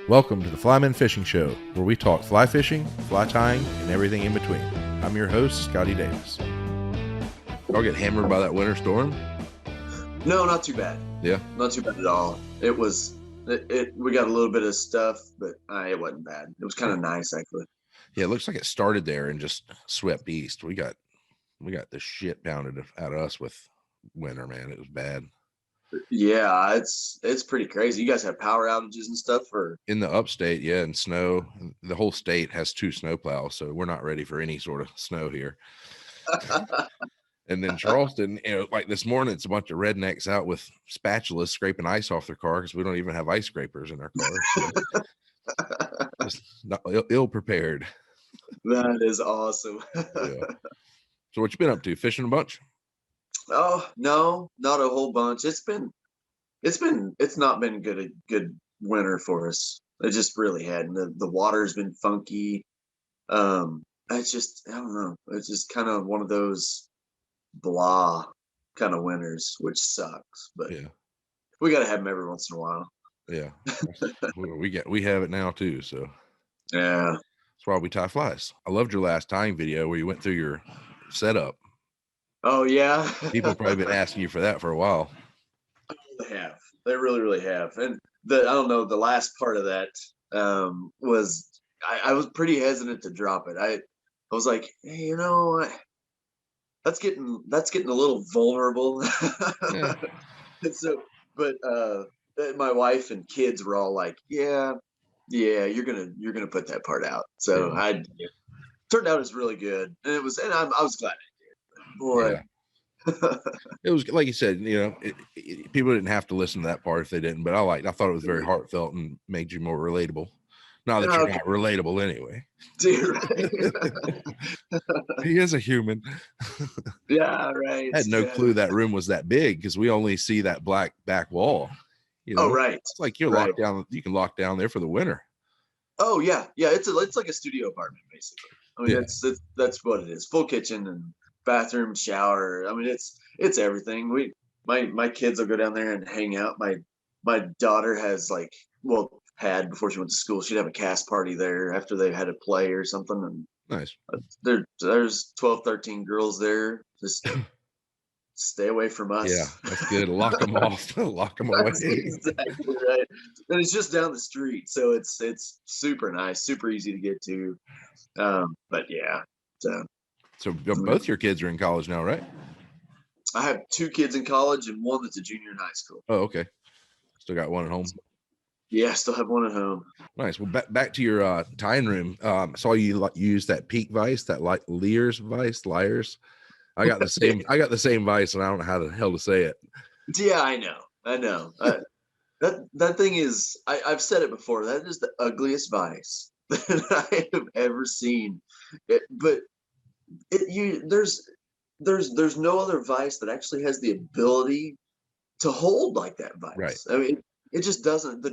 Welcome to the Flymen Fishing Show, where we talk fly fishing, fly tying, and everything in between. I'm your host, Scotty Davis. Y'all get hammered by that winter storm? No, not too bad. Yeah? Not too bad at all. We got a little bit of stuff, but it wasn't bad. It was kind of nice, actually. Yeah, it looks like it started there and just swept east. We got the shit pounded out of us with winter, man. It was bad. Yeah, it's pretty crazy. You guys have power outages and stuff for in the upstate, yeah, and snow. The whole state has 2 snowplows, so we're not ready for any sort of snow here. And then Charleston, like this morning, it's a bunch of rednecks out with spatulas scraping ice off their car because we don't even have ice scrapers in our car. So just not ill prepared. That is awesome. Yeah. So what you been up to? Fishing a bunch? Oh no, not a whole bunch. It's not been good winter for us. It just really hadn't. The water's been funky. I don't know. It's just kind of one of those blah kind of winters, which sucks. But yeah, we got to have them every once in a while. Yeah, we have it now too. So yeah, that's why we tie flies. I loved your last tying video where you went through your setup. Oh yeah, people probably been asking you for that for a while. They have. They really, really have. And I don't know. The last part of that was I was pretty hesitant to drop it. I was like, hey, that's getting a little vulnerable. Yeah. And so, but my wife and kids were all like, yeah, you're gonna put that part out. So yeah. it turned out as really good, and I was glad I did. Boy. Yeah. It was like you said, people didn't have to listen to that part if they didn't, but I thought it was very heartfelt and made you more relatable. Not that you're not relatable anyway. Dude, he is a human. Yeah, right. I had no clue that room was that big because we only see that black back wall. Oh, right. It's like you're locked down. You can lock down there for the winter. Oh yeah, it's like a studio apartment basically. I mean, that's what it is. Full kitchen and bathroom, shower. I mean, it's everything. My kids will go down there and hang out. My daughter has had before she went to school. She'd have a cast party there after they had a play or something. And nice. There's 12, 13 girls there. Just stay away from us. Yeah, that's good. Lock them off. Lock them away. That's exactly right. And it's just down the street, so it's super nice, super easy to get to. But yeah. So both your kids are in college now, right? I have 2 kids in college and one that's a junior in high school. Oh, okay. Still got one at home. Yeah, I still have one at home. Nice. Well, back to your tying room. I saw you use that peak vise, that Lears vise, Liars. I got the same. I got the same vise, and I don't know how the hell to say it. Yeah, I know. That thing is. I've said it before. That is the ugliest vise that I have ever seen. There's no other vise that actually has the ability to hold like that vise. Right. I mean, it just doesn't. The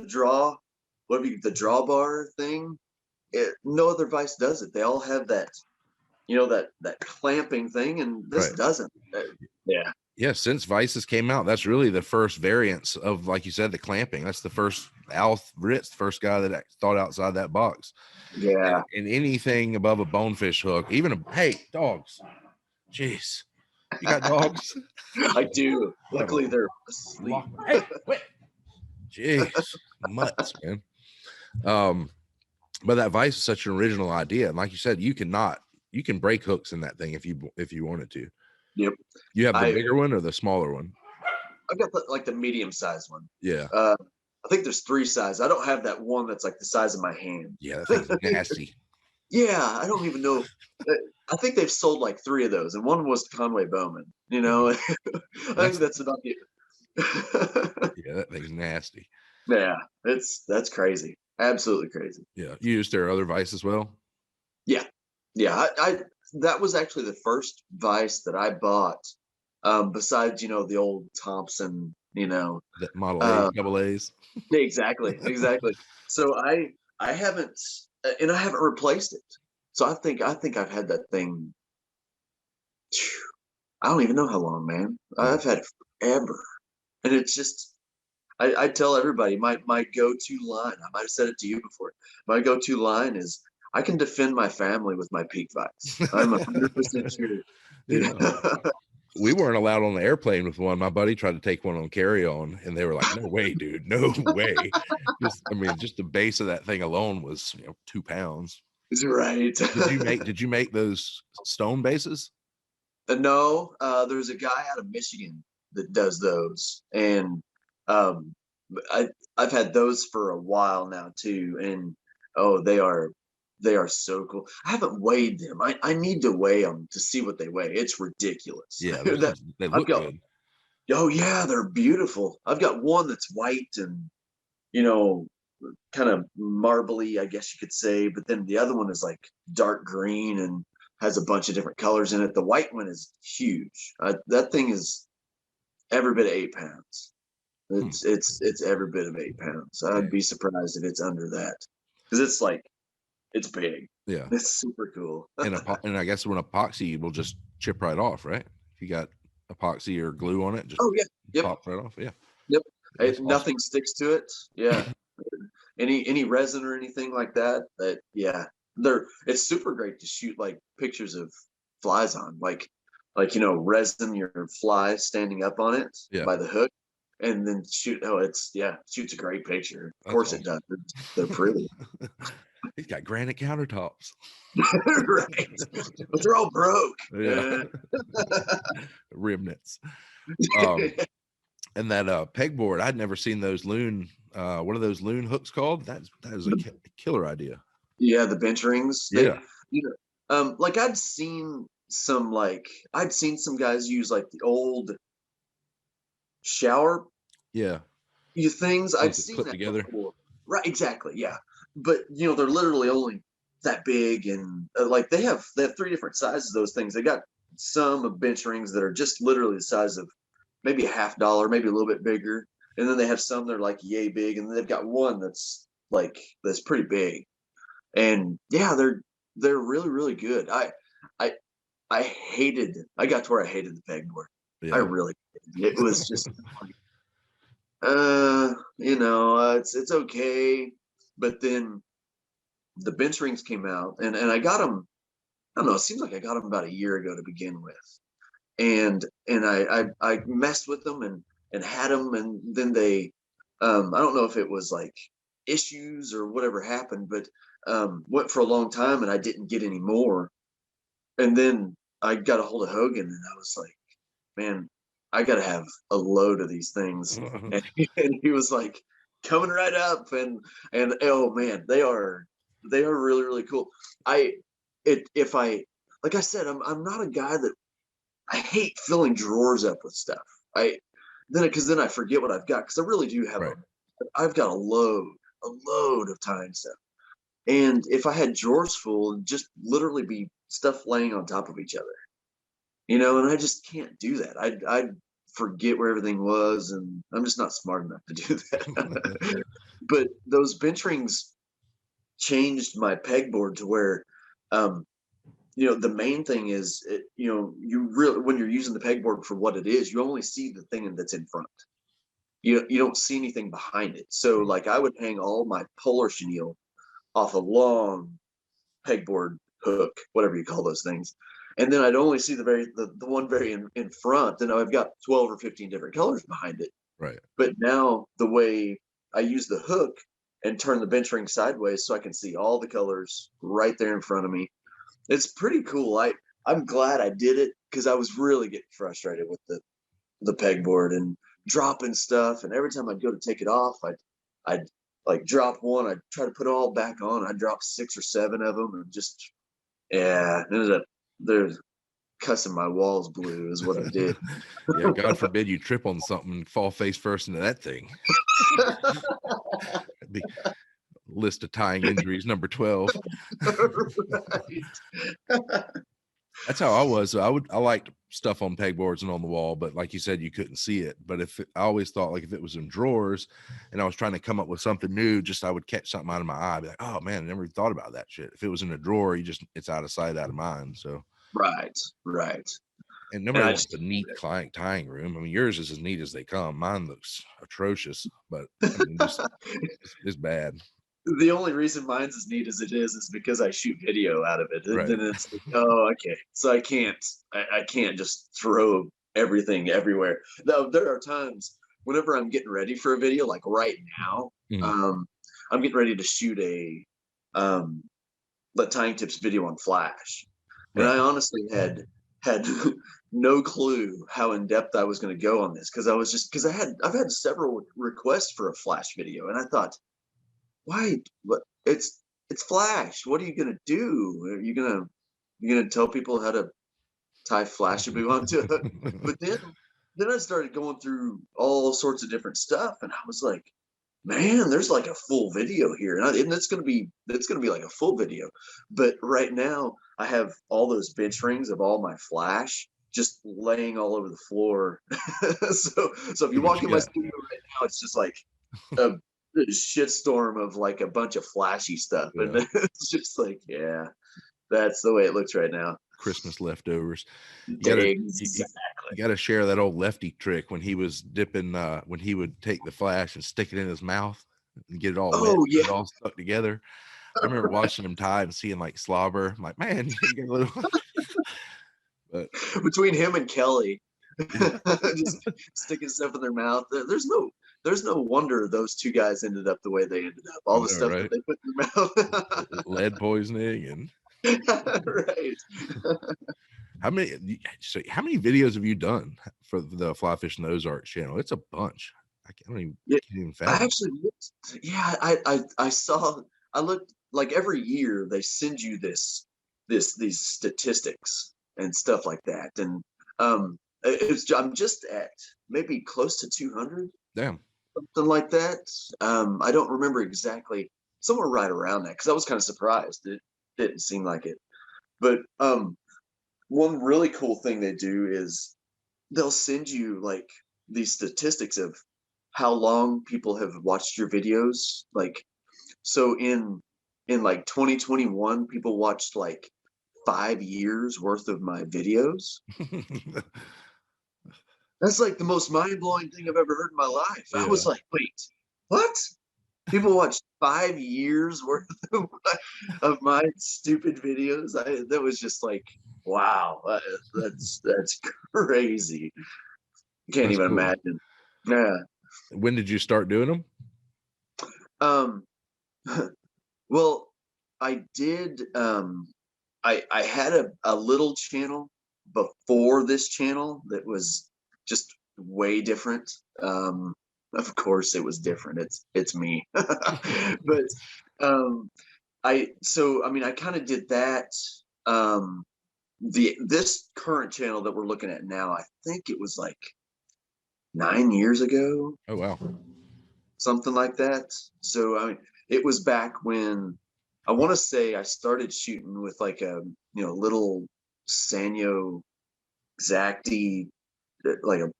drawbar thing. No other vise does it. They all have that. That clamping thing, and this doesn't. Yeah, since vices came out, that's really the first variants of, like you said, the clamping. That's the first. Al Ritz, the first guy that thought outside that box. Yeah. And anything above a bonefish hook, even hey, dogs. Jeez. You got dogs? I do. Luckily they're asleep. Hey, wait. Jeez. Mutts, man. But that vise is such an original idea. And like you said, you can break hooks in that thing if you wanted to. Yep. You have the bigger one or the smaller one? I've got the medium sized one. Yeah. I think there's 3 sizes. I don't have that one that's like the size of my hand. Yeah, that thing's nasty. Yeah, I don't even know. I think they've sold like 3 of those, and one was Conway Bowman. I think that's about it. Yeah, that thing's nasty. Yeah, that's crazy. Absolutely crazy. Yeah, you used their other vise as well? Yeah. I that was actually the first vise that I bought. Besides, the old Thompson, that Model A, double A's. Exactly. So I haven't replaced it. So I think I've had that thing. I don't even know how long, man. I've had it forever, and it's just I tell everybody my go-to line. I might have said it to you before. My go-to line is, I can defend my family with my peak vibes. I'm 100% sure. Yeah. We weren't allowed on the airplane with one. My buddy tried to take one on carry-on, and they were like, "No way, dude, no way!" Just, I mean, just the base of that thing alone was 2 pounds. Right. Did you make those stone bases? No, there's a guy out of Michigan that does those, and um, I've had those for a while now too, and oh, they are so cool. I haven't weighed them. I need to weigh them to see what they weigh. It's ridiculous. Yeah, That they I've look got. good. Oh yeah, they're beautiful. I've got one that's white and, you know, kind of marbly, I guess you could say, but then the other one is like dark green and has a bunch of different colors in it. The white one is huge. That thing is every bit of 8 pounds. It's every bit of 8 pounds. I'd be surprised if it's under that, because it's big. Yeah, It's super cool. and I guess when epoxy will just chip right off, right? If you got epoxy or glue on it, just Oh yeah, yep, pop right off. Yeah, yep. that's Nothing sticks to it. Yeah. Any resin or anything like that, yeah, it's super great to shoot like pictures of flies on, like resin your fly standing up on it Yeah. by the hook, and then shoot. Oh, shoots a great picture. Of That's course awesome. it does. They're pretty. He's got granite countertops. Right, but they're all broke. Yeah. Remnants. And that pegboard, I'd never seen those loon. What are those loon hooks called? That is a killer idea. Yeah, the bench rings. Yeah. Like I'd seen some guys use like the old shower things. I'd seen put that together. before. Right, exactly. Yeah. But they're literally only that big, and like they have 3 different sizes of those things. They got some of bench rings that are just literally the size of maybe $50, maybe a little bit bigger. And then they have some that are like yay big, and then they've got one that's pretty big. And yeah, they're really, really good. I got to where I hated the pegboard. Yeah. I really did. It was just like, it's okay. But then the bench rings came out, and I got them. I don't know. It seems like I got them about a year ago to begin with, and I messed with them and had them, and then they, I don't know if it was like issues or whatever happened, but went for a long time, and I didn't get any more. And then I got a hold of Hogan, and I was like, man, I got to have a load of these things. And he was like, coming right up. And oh man, they are really, really cool. Like I said, I'm not a guy that, I hate filling drawers up with stuff. Because then I forget what I've got, because I really do have I've got a load of time stuff. And if I had drawers full, it'd just literally be stuff laying on top of each other, and I just can't do that. I'd forget where everything was, and I'm just not smart enough to do that. But those bench rings changed my pegboard to where, the main thing is, you really, when you're using the pegboard for what it is, you only see the thing that's in front. You don't see anything behind it. So like I would hang all my polar chenille off a long pegboard hook, whatever you call those things. And then I'd only see the one very in front, and I've got 12 or 15 different colors behind it. Right. But now the way I use the hook and turn the bench ring sideways so I can see all the colors right there in front of me, it's pretty cool. I'm glad I did it, because I was really getting frustrated with the pegboard and dropping stuff. And every time I'd go to take it off, I'd like drop one, I'd try to put it all back on. I'd drop 6 or 7 of them, and just, ended up there's cussing my walls blue is what I did. Yeah, God forbid you trip on something and fall face first into that thing. The list of tying injuries number 12. That's how I was. I liked stuff on pegboards and on the wall, but like you said, you couldn't see it. But I always thought, like, if it was in drawers and I was trying to come up with something new, I would catch something out of my eye, be like, oh man, I never even thought about that shit. If it was in a drawer, it's out of sight, out of mind. So right. And And nobody I wants just a neat tying room. I mean, yours is as neat as they come. Mine looks atrocious, but I mean, just it's bad. the only reason mine's as neat as it is because I shoot video out of it. And Right. then it's like, oh, okay. So I can't just throw everything everywhere. Though there are times whenever I'm getting ready for a video, like right now, Mhm. I'm getting ready to shoot a the tying tips video on Flash. And Right. I honestly had no clue how in depth I was going to go on this because I've had several requests for a Flash video, and I thought, why? What? It's Flash. What are you gonna do? Are you gonna tell people how to tie Flashaboo onto it? But then I started going through all sorts of different stuff, and I was like, man, there's like a full video here, and it's gonna be like a full video. But right now, I have all those bench rings of all my Flash just laying all over the floor. So if See you what walk you in my got. studio right now, it's just like a shitstorm of like a bunch of flashy stuff, and Yeah. it's just like, yeah, that's the way it looks right now. Christmas leftovers. You gotta Exactly. you gotta share that old lefty trick when he was dipping when he would take the Flash and stick it in his mouth and get it all wet, Oh get yeah. it all stuck together. I remember watching him tie and seeing like slobber. I'm like, man, you get a little but Between him and Kelly, yeah, just sticking stuff in their mouth. There's no wonder those two guys ended up the way they ended up. I All the know, stuff that right? they put in their mouth. Lead poisoning and Right. how how many videos have you done for the Fly Fishing the Ozarks channel? It's a bunch. Yeah, Can't even I fathom. actually looked. Yeah, I saw. I looked like every year they send you these statistics and stuff like that, and I'm just at maybe close to 200, Damn. something like that. I don't remember exactly, somewhere right around that because I was kind of surprised. It didn't seem like it, but one really cool thing they do is they'll send you like these statistics of how long people have watched your videos. Like, so in like 2021, people watched like 5 years worth of my videos. That's like the most mind-blowing thing I've ever heard in my life. I Yeah, was like, wait, what? People watched 5 years worth of my stupid videos. That was just like, wow, that's crazy. Can't that's even cool. imagine. Yeah. When did you start doing them? Um, well, I did. I had a little channel before this channel that was just way different. Of course, it was different. It's me, but um, I mean, I kind of did that. Um, this current channel that we're looking at now, I think it was like 9 years ago, Oh wow. something like that. So I mean, it was back when I want to say I started shooting with like a little Sanyo Exacti, like a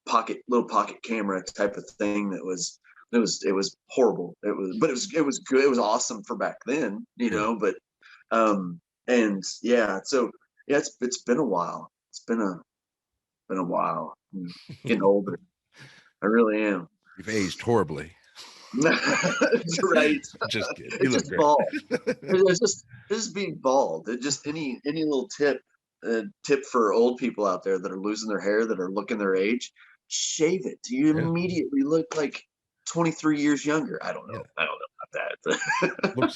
little pocket camera type of thing. It was horrible. It was good. It was awesome for back then, Yeah, But and yeah, so yeah, it's been a while. Been a while. I'm getting older. I really am. you've aged horribly. Right. Just kidding. You It's look just great. bald. It's just being bald. It just any little tip for old people out there that are losing their hair, that are looking their age, shave it. You Yeah, immediately look like 23 years younger. I don't yeah. know. I don't know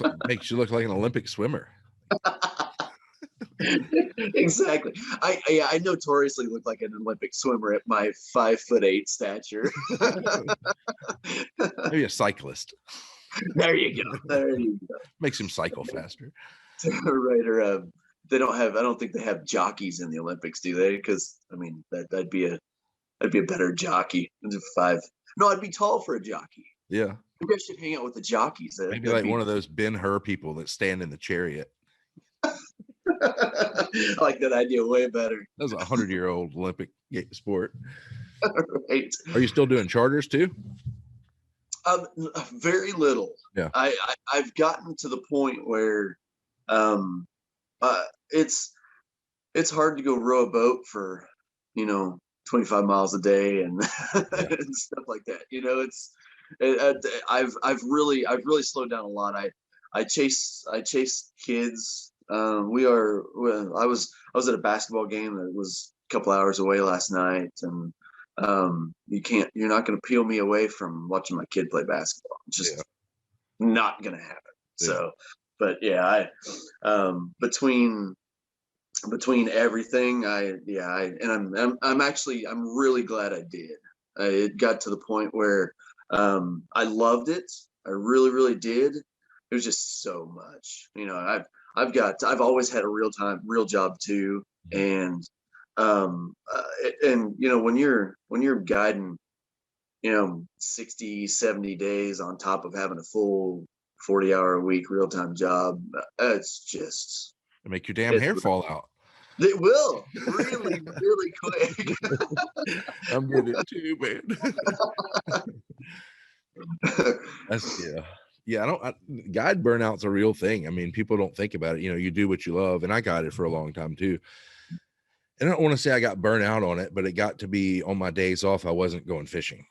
about Makes you look like an Olympic swimmer. that. Exactly. I notoriously look like an Olympic swimmer at my 5'8" stature. Maybe a cyclist. There you go. There you go. Makes him cycle faster. Right, or they don't have. I don't think they have jockeys in the Olympics, do they? Because I mean, I'd be a better jockey. Five. No, I'd be tall for a jockey. Yeah. Maybe I should hang out with the jockeys. Maybe That'd like be. one of those Ben-Hur people that stand in the chariot. I like that idea way better. That was a 100-year-old Olympic sport. Right. Are you still doing charters too? Very little. Yeah. I've gotten to the point where, um, it's hard to go row a boat for you know, 25 miles a day and, and stuff like that. You know, I've really slowed down a lot. I chase kids. I was at a basketball game that was a couple hours away last night, and you're not going to peel me away from watching my kid play basketball. It's just not going to happen. So, but yeah, between everything, I'm really glad I did. It got to the point where I loved it. I really, really did. It was just so much, you know. I've always had a real job too, and you know, when you're guiding, you know, 60, 70 days on top of having a full 40-hour a week real-time job, it's just make your damn hair fall out. It will really, really quick. I'm getting it too, man. Guide burnout's a real thing. I mean, people don't think about it. You know, you do what you love, and I guided for a long time too. And I don't want to say I got burnt out on it, but it got to be on my days off, I wasn't going fishing.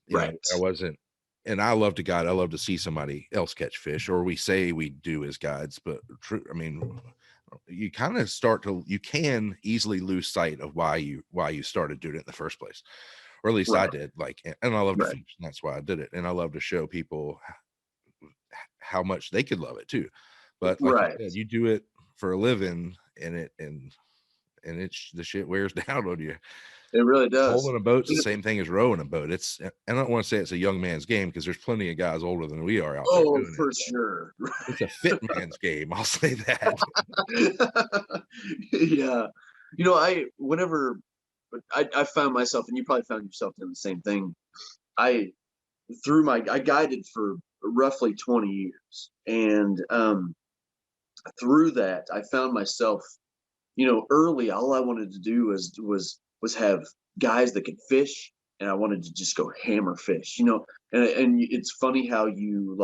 You know, I wasn't, and I love to guide. I love to see somebody else catch fish, or we say we do as guides, but I mean, you kind of you can easily lose sight of why you started doing it in the first place, or at least I did. Like, and I love to fish, and that's why I did it. And I love to show people how much they could love it too. But like you said, you do it for a living, and it's the shit wears down on you. It really does. Holding a boat's the same thing as rowing a boat. I don't want to say it's a young man's game, because there's plenty of guys older than we are out there. Oh, for sure. It's a fit man's game. I'll say that. Yeah. You know, whenever I found myself, and you probably found yourself doing the same thing. I guided for roughly 20 years. And through that, I found myself, you know, early, all I wanted to do was have guys that could fish, and I wanted to just go hammer fish, you know. And it's funny how you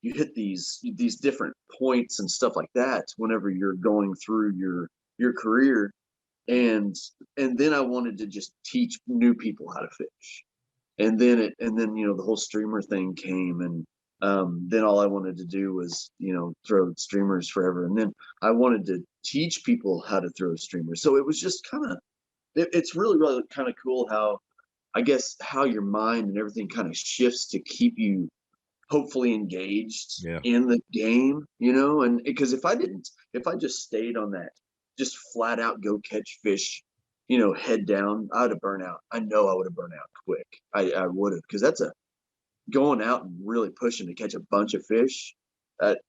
hit these different points and stuff like that whenever you're going through your career, and then I wanted to just teach new people how to fish, and then you know, the whole streamer thing came, and then all I wanted to do was, you know, throw streamers forever, and then I wanted to teach people how to throw streamers. So it was just kind of, it's really, really kind of cool how, I guess, how your mind and everything kind of shifts to keep you hopefully engaged in the game, you know. And because if I just stayed on that, just flat out go catch fish, you know, head down, I would have burnt out. I know I would have burnt out quick. I would have, because that's going out and really pushing to catch a bunch of fish. That's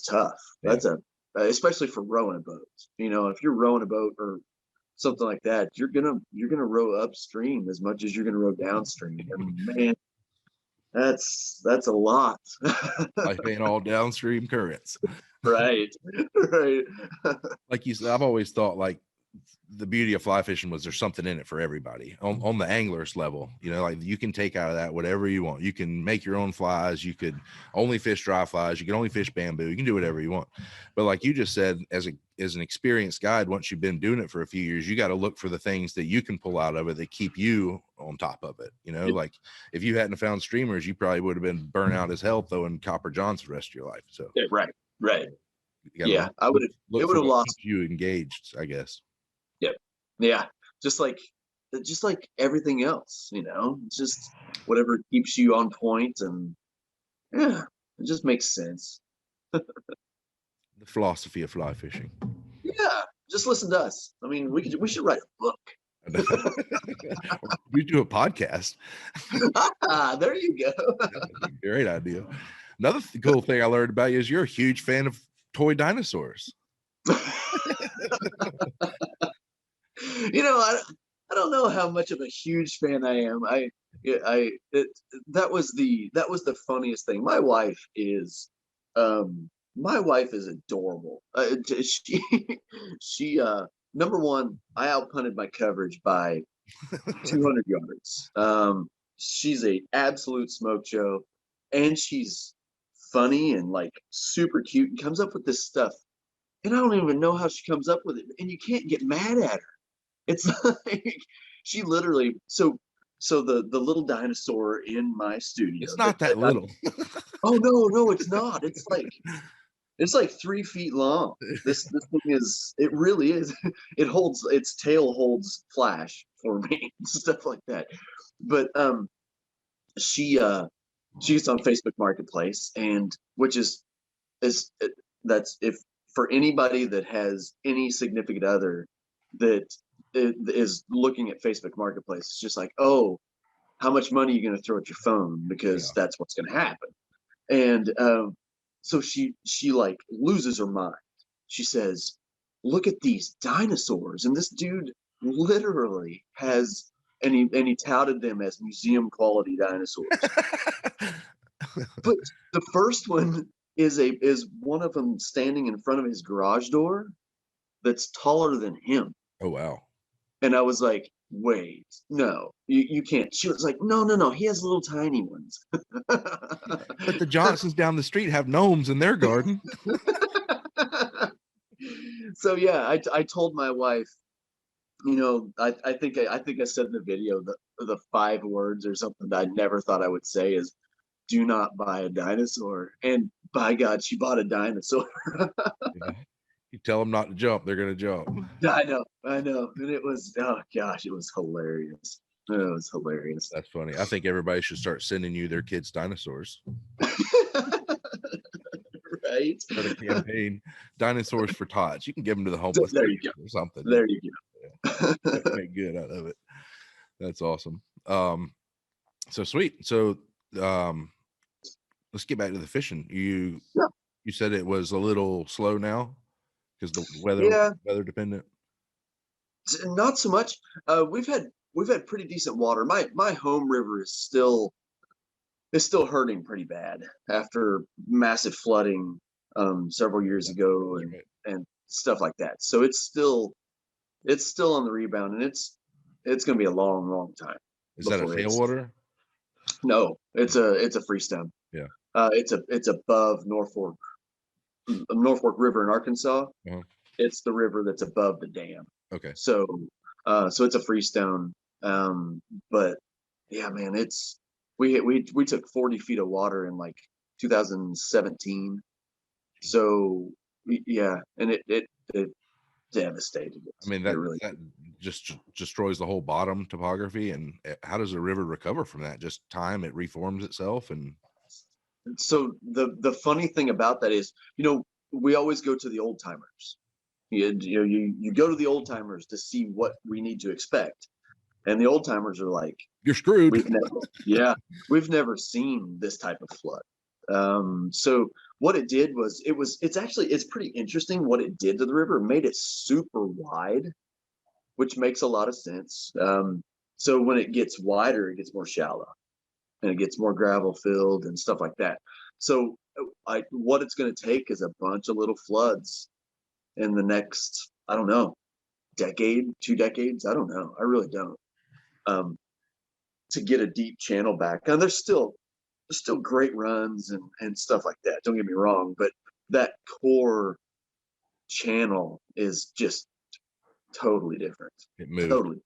tough. Yeah. That's especially for rowing a boat. You know, if you're rowing a boat or something like that, you're gonna row upstream as much as you're gonna row downstream. And man, that's a lot. Life ain't all downstream currents. Right. Like you said, I've always thought, like, the beauty of fly fishing was there's something in it for everybody on the angler's level. You know, like, you can take out of that whatever you want. You can make your own flies. You could only fish dry flies. You can only fish bamboo. You can do whatever you want. But like you just said, as an experienced guide, once you've been doing it for a few years, you got to look for the things that you can pull out of it that keep you on top of it. You know, like, if you hadn't found streamers, you probably would have been burnt out as hell throwing Copper Johns the rest of your life. So right. Yeah, I would have. It would have lost you engaged, I guess. Yeah, just like everything else, you know, just whatever keeps you on point, and yeah, it just makes sense. The philosophy of fly fishing. Yeah, just listen to us. I mean, we should write a book. We do a podcast. There you go. Great idea. Another cool thing I learned about you is you're a huge fan of toy dinosaurs. You know, I don't know how much of a huge fan I am. That was the funniest thing. My wife is adorable. She number one, I outpunted my coverage by 200 yards. She's a absolute smoke show, and she's funny and like super cute, and comes up with this stuff, and I don't even know how she comes up with it. And you can't get mad at her. It's like she literally so the little dinosaur in my studio It's that, not that little. oh no, it's not. It's like 3 feet long. This thing is, it really is. It holds, its tail holds Flash for me, stuff like that. But she she's on Facebook Marketplace, and which is that's, if for anybody that has any significant other that is looking at Facebook Marketplace, it's just like, oh, how much money are you going to throw at your phone, because Yeah. that's what's going to happen. And so she like loses her mind. She says, look at these dinosaurs, and this dude literally has, and he touted them as museum quality dinosaurs. But the first one is one of them standing in front of his garage door that's taller than him. Oh wow. And I was like, wait, no, you can't. She was like, no, he has little tiny ones. But the Johnsons down the street have gnomes in their garden. So yeah, I told my wife, I think I said in the video, the 5 words or something that I never thought I would say is, do not buy a dinosaur. And by God, she bought a dinosaur. Yeah. You tell them not to jump, they're gonna jump. I know. And it was, oh gosh, it was hilarious. It was hilarious. That's funny. I think everybody should start sending you their kids' dinosaurs. Right? Start a campaign, dinosaurs for tots. You can give them to the homeless There you go. or something. There you Yeah. go. Make good out of it. That's awesome. So sweet. So let's get back to the fishing. Yeah. You said it was a little slow now because the Yeah, weather dependent. not so much. We've had pretty decent water. My home river is still hurting pretty bad after massive flooding several years ago, and stuff like that. So it's still on the rebound, and it's going to be a long time Is that a before it's. tailwater? No, it's a freestone. Yeah. It's above Norfolk River in Arkansas. Uh-huh. It's the river that's above the dam. Okay. So it's a freestone. But yeah, man, we took 40 feet of water in like 2017. So yeah, and it devastated it. I mean, It really that just destroys the whole bottom topography. And how does the river recover from that? Just time, it reforms itself. And so the funny thing about that is, we always go to the old timers. You go to the old timers to see what we need to expect, and the old timers are like, you're screwed. we've never seen this type of flood. So what it did was, it's pretty interesting what it did to the river. It made it super wide, which makes a lot of sense. So when it gets wider, it gets more shallow, and it gets more gravel filled and stuff like that. So what it's going to take is a bunch of little floods in the next, I don't know, decade, 2 decades. I don't know. I really don't. To get a deep channel back. And there's still great runs and stuff like that. Don't get me wrong, but that core channel is just totally different. It moved. Totally.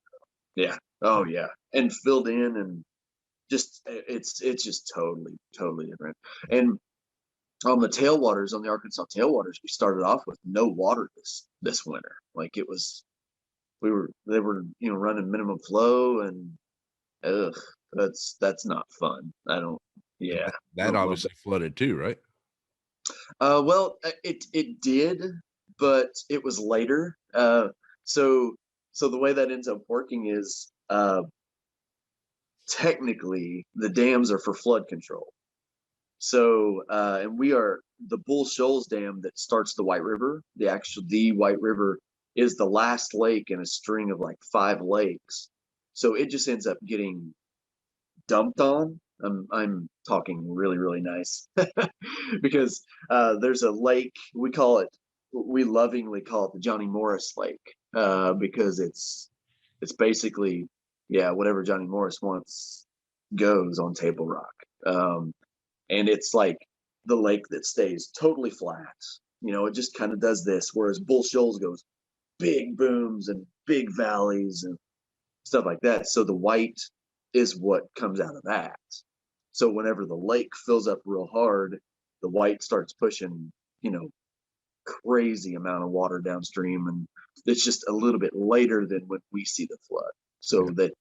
Yeah. Oh yeah. And filled in, and just it's just totally different. And on the tailwaters, on the Arkansas tailwaters, we started off with no water this winter. Like they were running minimum flow, and that's not fun. I don't. Yeah. That obviously flooded too, right? Well, it did, but it was later. So the way that ends up working is, technically the dams are for flood control. So and we are the Bull Shoals Dam that starts the White River. The White River is the last lake in a string of like 5 lakes. So it just ends up getting dumped on. I'm talking really nice because there's a lake, we lovingly call it the Johnny Morris Lake, because it's basically, yeah, whatever Johnny Morris wants goes on Table Rock. And it's like the lake that stays totally flat. It just kind of does this, whereas Bull Shoals goes big booms and big valleys and stuff like that. So the white is what comes out of that. So whenever the lake fills up real hard, the white starts pushing, crazy amount of water downstream, and it's just a little bit later than when we see the flood. So that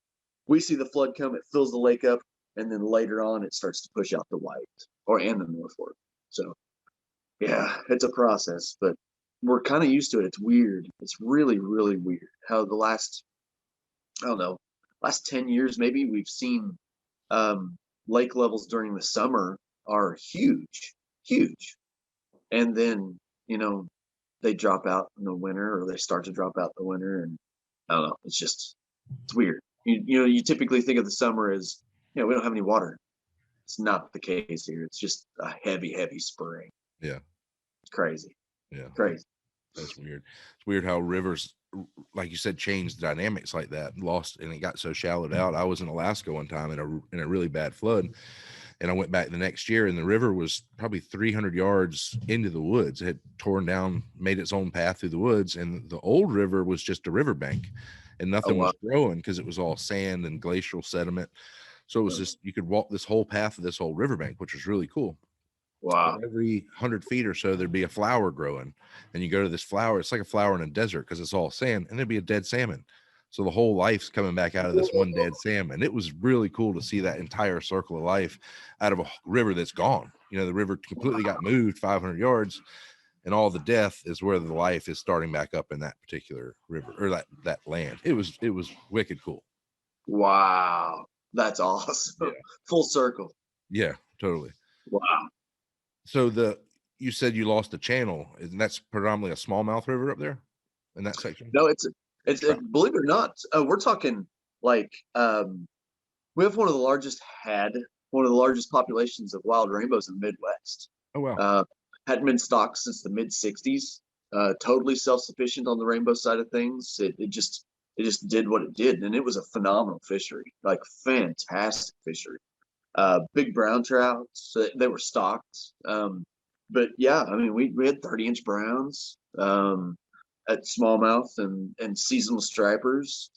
we see the flood come, it fills the lake up, and then later on it starts to push out the white and the North Fork. So yeah, it's a process, but we're kind of used to it. It's weird. It's really, really weird how the last 10 years maybe, we've seen lake levels during the summer are huge, huge. And then, they drop out in the winter, or they start to drop out in the winter. And I don't know, it's weird. You typically think of the summer as, we don't have any water. It's not the case here. It's just a heavy, heavy spring. Yeah. It's crazy. Yeah. Crazy. That's weird. It's weird how rivers, like you said, change the dynamics like that. And it got so shallowed out. I was in Alaska one time in a really bad flood, and I went back the next year, and the river was probably 300 yards into the woods. It had torn down, made its own path through the woods, and the old river was just a riverbank, and nothing was growing because it was all sand and glacial sediment. So it was just, you could walk this whole path of this whole riverbank, which was really cool. Wow. But every 100 feet or so, there'd be a flower growing, and you go to this flower. It's like a flower in a desert because it's all sand, and there'd be a dead salmon. So the whole life's coming back out of this one dead salmon. It was really cool to see that entire circle of life out of a river that's gone. The river completely got moved 500 yards, and all the death is where the life is starting back up in that particular river, or that land. It was wicked cool. Wow. That's awesome. Yeah. Full circle. Yeah, totally. Wow. So you said you lost a channel, and that's predominantly a smallmouth river up there in that section? No, it's believe it or not, we're talking like we have one of the largest populations of wild rainbows in the Midwest. Oh wow. Hadn't been stocked since the mid 60s. Totally self-sufficient on the rainbow side of things. It just did what it did, and it was a phenomenal fishery, like fantastic fishery. Big brown trout, so they were stocked. But yeah, I mean, we had 30-inch browns at smallmouth and seasonal stripers.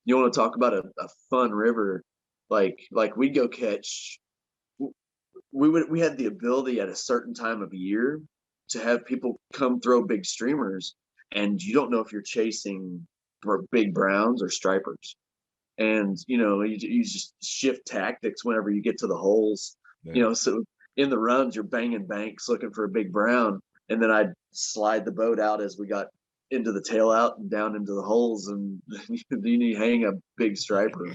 You want to talk about a fun river? Like we'd go catch. We had the ability at a certain time of year to have people come throw big streamers, and you don't know if you're chasing for big browns or stripers. And you just shift tactics whenever you get to the holes. Yeah. So in the runs, you're banging banks looking for a big brown, and then I'd slide the boat out as we got into the tail out and down into the holes, and you hang a big striper.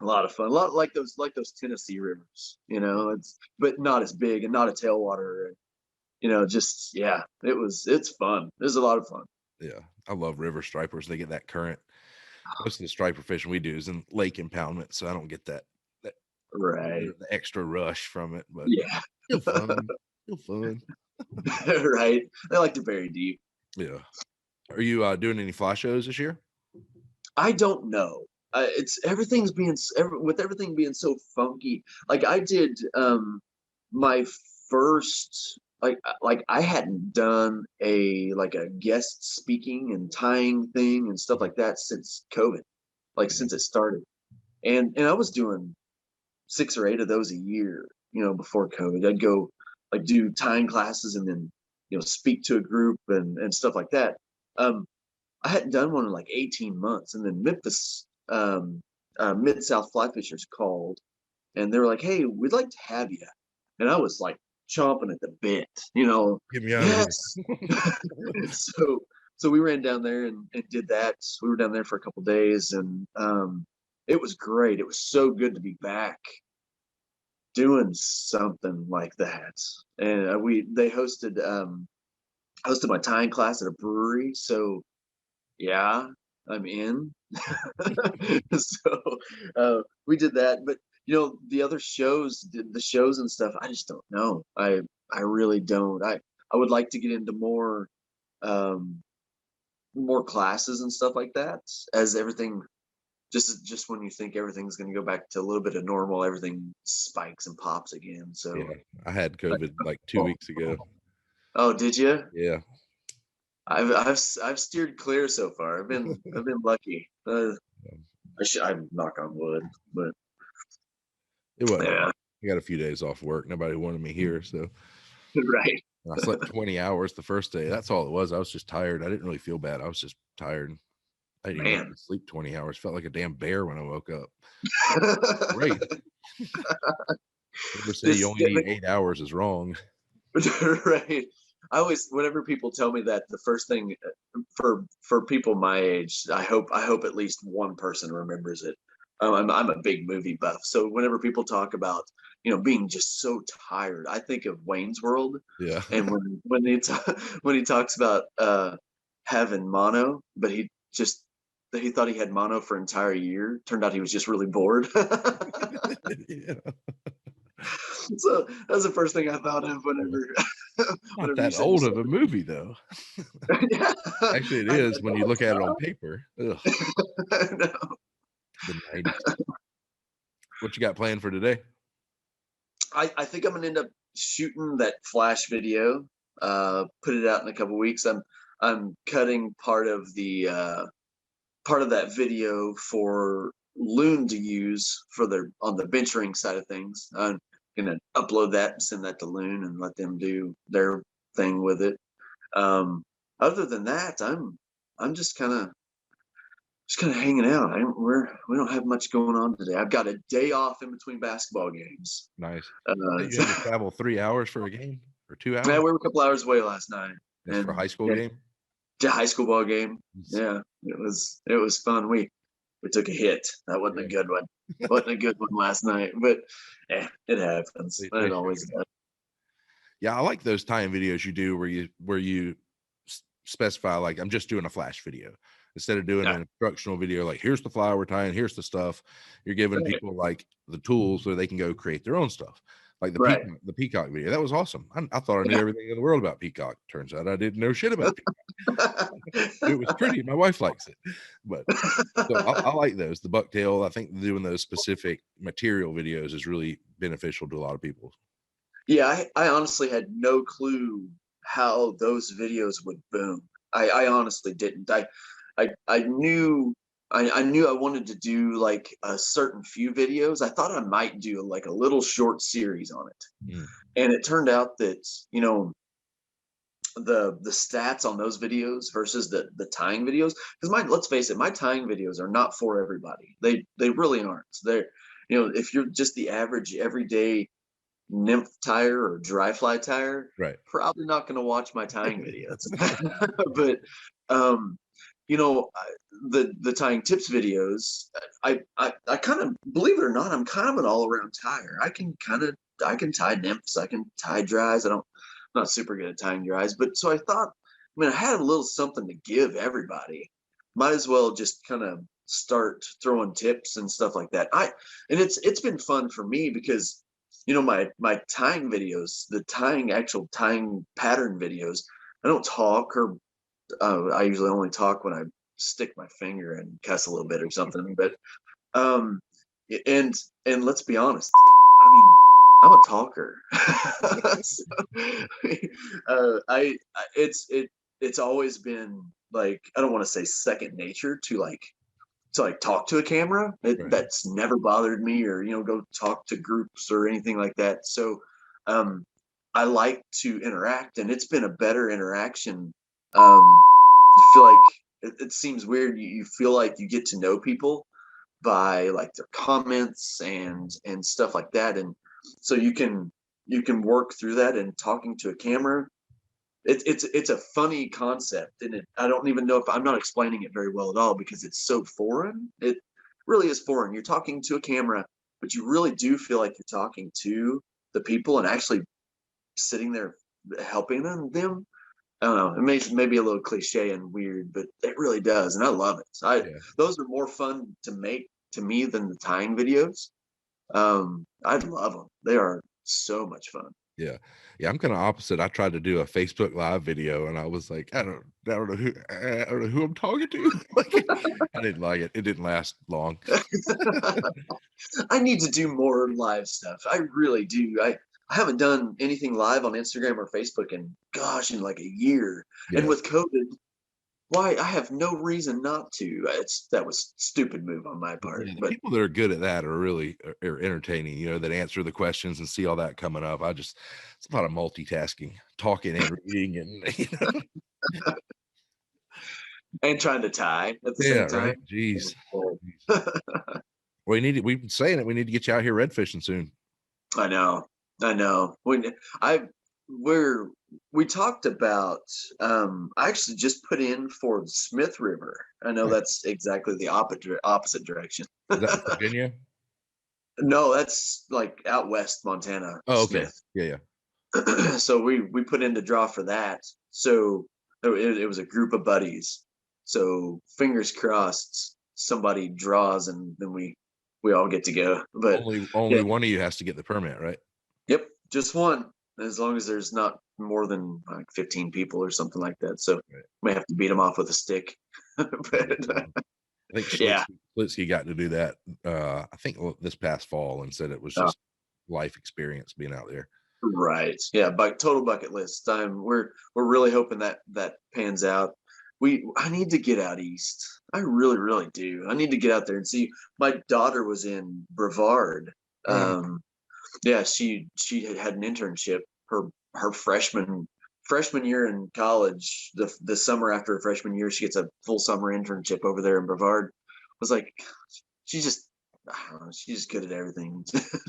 A lot of fun, a lot like those Tennessee rivers, but not as big and not a tailwater. It's fun. It was a lot of fun. Yeah, I love river stripers. They get that current. Most of the striper fishing we do is in lake impoundment, so I don't get that right, the extra rush from it. But yeah, still fun. Still fun. Right, they like to bury deep. Yeah. Are you doing any fly shows this year? I don't know. With everything being so funky. Like I did my first like I hadn't done a guest speaking and tying thing and stuff like that since COVID, since it started. And I was doing 6 or 8 of those a year, before COVID. I'd go do tying classes and then, speak to a group and stuff like that. I hadn't done one in 18 months. And then Memphis, Mid-South Fly Fishers called, and they were like, "Hey, we'd like to have you." And I was chomping at the bit, Get me out yes. So we ran down there and did that. We were down there for a couple of days, and it was great. It was so good to be back doing something like that. And they hosted my tying class at a brewery. So yeah, I'm in. So we did that, but the other shows, the shows and stuff, I just don't know. I really don't. I would like to get into more classes and stuff like that, as everything just when you think everything's going to go back to a little bit of normal, everything spikes and pops again. So yeah, I had COVID 2 weeks ago. Oh, did you? Yeah. I've steered clear so far. I've been lucky. I'm knock on wood, but It wasn't bad. yeah, I got a few days off work. Nobody wanted me here, so right, I slept 20 hours the first day. That's all it was. I was just tired. I didn't really feel bad. I was just tired. I didn't even get man. to sleep 20 hours. Felt like a damn bear when I woke up. Great. Never say you This only need 8 hours is wrong. right. I always, whenever people tell me that, the first thing for people my age, I hope at least one person remembers it. I'm a big movie buff, so whenever people talk about being just so tired, I think of Wayne's World, Yeah. and when he talks about having mono, but he thought he had mono for an entire year. Turned out he was just really bored. Yeah. So that's the first thing I thought of Not whenever you that said you old of a slept. movie, though. Yeah. Actually, it I is when you know look it's at it on not. paper. Ugh, No. the 90s. What you got planned for today? I think I'm gonna end up shooting that flash video, put it out in a couple weeks. I'm cutting part of that video for Loon to use for their on the venturing side of things. I'm gonna upload that and send that to Loon and let them do their thing with it. Um, Other than that, I'm just kind of hanging out. We don't have much going on today. I've got a day off in between basketball games. Nice. Uh, Said you had to travel 3 hours for a game or 2 yeah, hours? we were a couple hours away last night, That's for a and high school yeah, game? the high school ball game. Jeez. Yeah, it was fun. We took a hit. That wasn't a Yeah. good one. Wasn't a good one last night, but it happens. They It always showed it. does. Yeah, I like those time videos you do where you specify, like, I'm just doing a flash video instead of doing Yeah, an instructional video. Like, here's the fly we're tying, here's the stuff. You're giving right, people like the tools so they can go create their own stuff. Like right. the peacock video, that was awesome. I thought I knew everything in the world about peacock. Turns out I didn't know shit about it. Was pretty. My wife likes it, but so I like those. The bucktail. I think doing those specific material videos is really beneficial to a lot of people. Yeah, I honestly had no clue how those videos would boom. I honestly didn't. I knew I knew I wanted to do like a certain few videos. I thought I might do like a little short series on it. Mm, And it turned out that, the stats on those videos versus the tying videos, because my let's face it, my tying videos are not for everybody. They really aren't. They're, if you're just the average everyday nymph tire or dry fly tire, right. probably not going to watch my tying videos. But um, the tying tips videos, I kind of, believe it or not, I'm kind of an all around tire. I can tie nymphs, I can tie dries. I'm not super good at tying dries, but so I thought, I had a little something to give everybody. Might as well just kind of start throwing tips and stuff like that. And it's been fun for me because my tying videos, the actual tying pattern videos, I don't talk, or I usually only talk when I stick my finger and cuss a little bit or something. But um, and let's be honest, I mean, I'm a talker. So, it's always been like, I don't want to say second nature to like talk to a camera. Right. That's never bothered me, or go talk to groups or anything like that. So um, I like to interact, and it's been a better interaction. I feel like it seems weird. You feel like you get to know people by like their comments and stuff like that, and so you can work through that. And talking to a camera, it's a funny concept, and I don't even know if I'm not explaining it very well at all because it's so foreign. It really is foreign. You're talking to a camera, but you really do feel like you're talking to the people and actually sitting there helping them. I don't know. It may be a little cliche and weird, but it really does, and I love it. Yeah. Those are more fun to make to me than the tying videos. I love them. They are so much fun. Yeah. Yeah, I'm kinda opposite. I tried to do a Facebook Live video, and I was like, I don't know who I'm talking to." Like, I didn't like it. It didn't last long. I need to do more live stuff. I really do. I haven't done anything live on Instagram or Facebook in like a year. And with COVID, why I have no reason not to. That was stupid move on my part. Yeah, the But people that are good at that are really are entertaining, you know, that answer the questions and see all that coming up. It's a lot of multitasking, talking and reading and, you know. and trying to tie at the Yeah, same time. right. Jeez. We've been saying it. We need to get you out here red fishing soon. I know. When we talked about, I actually just put in for the Smith River. I know that's exactly the opposite direction. Is that in Virginia? No, that's like out west Montana. Oh, okay. Smith. Yeah. So we put in to draw for that. So it was a group of buddies. So fingers crossed somebody draws and then we all get to go. But Only one of you has to get the permit, right? Yep, just one. As long as there's not more than like 15 people or something like that. So may have to beat them off with a stick. But I think Schlitsky got to do that. I think this past fall, and said it was just life experience being out there. Right. Yeah. Total bucket list. We're really hoping that pans out. I need to get out east. I really, really do. I need to get out there and see. My daughter was in Brevard. Yeah, she had an internship her freshman year in college. The summer after her freshman year, she gets a full summer internship over there in Brevard. I was like, she's just good at everything.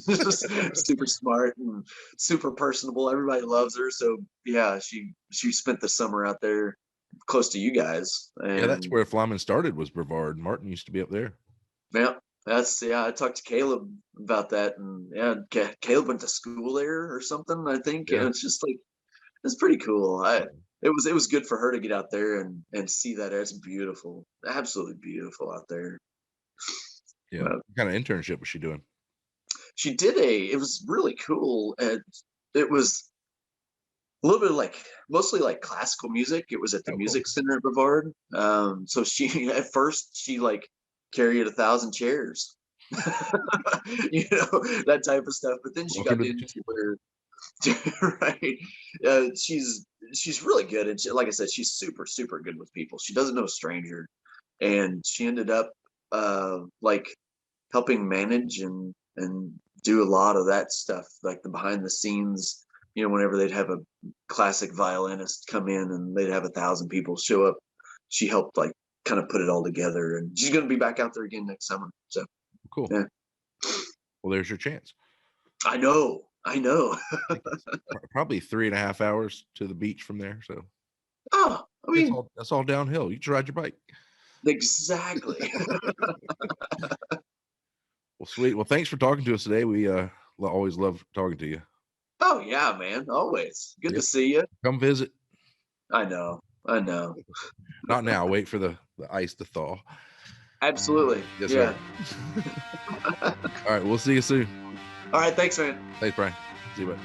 Just super smart and super personable. Everybody loves her. So yeah, she spent the summer out there close to you guys. And yeah, that's where Flymen started, was Brevard. Martin used to be up there. Yeah, I talked to Caleb about that, and yeah, Caleb went to school there or something, I think. And it's just like, it's pretty cool. It was good for her to get out there and see that. It's beautiful, absolutely beautiful out there. Yeah. What kind of internship was she doing? She did it was really cool. And it was a little bit of mostly like classical music. It was at the Music Center at Brevard. So she at first she carried 1,000 chairs, you know, that type of stuff. But then she got into where, right? She's really good, and like I said, she's super, super good with people. She doesn't know a stranger, and she ended up helping manage and do a lot of that stuff, like the behind the scenes. You know, whenever they'd have a classic violinist come in and they'd have 1,000 people show up, she helped kind of put it all together, and she's going to be back out there again next summer. So cool. Yeah. Well, there's your chance. I know. Probably 3.5 hours to the beach from there. So, I mean, that's all downhill. You just ride your bike. Exactly. Well, sweet. Well, thanks for talking to us today. We always love talking to you. Oh yeah, man. Always good to see you. Come visit. I know. Not now. Wait for the ice to thaw. Absolutely. Yes, sir. All right. We'll see you soon. All right. Thanks, man. Thanks, Brian. See you, bud.